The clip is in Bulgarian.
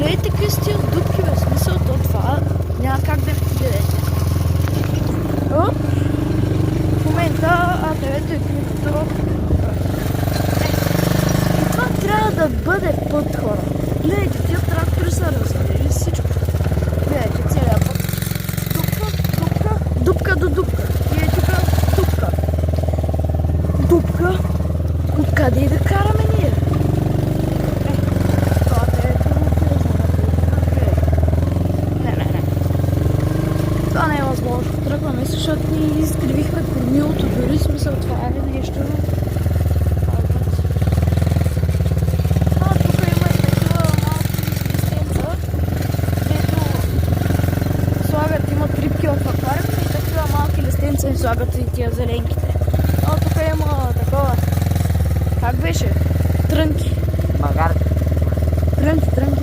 гледайте какви са тия дупки, в смисъл, то това няма как да гледате. В момента АТВ-то е критото. И това трябва да бъде път, хора. Гледайте, тия трактори са развалили всичко. Гледайте целият път. Дупка до дупка. И е тук дупка. Дупка. Откъде и да караме ние? Това е не. Това не е възможно. Тръгваме, защото ние изкривихме кормилото. Дори смисъл това е нещо. Им слагат и тия зеленките. Тук има такова. Как беше? Трънки. Магарки. Трънки.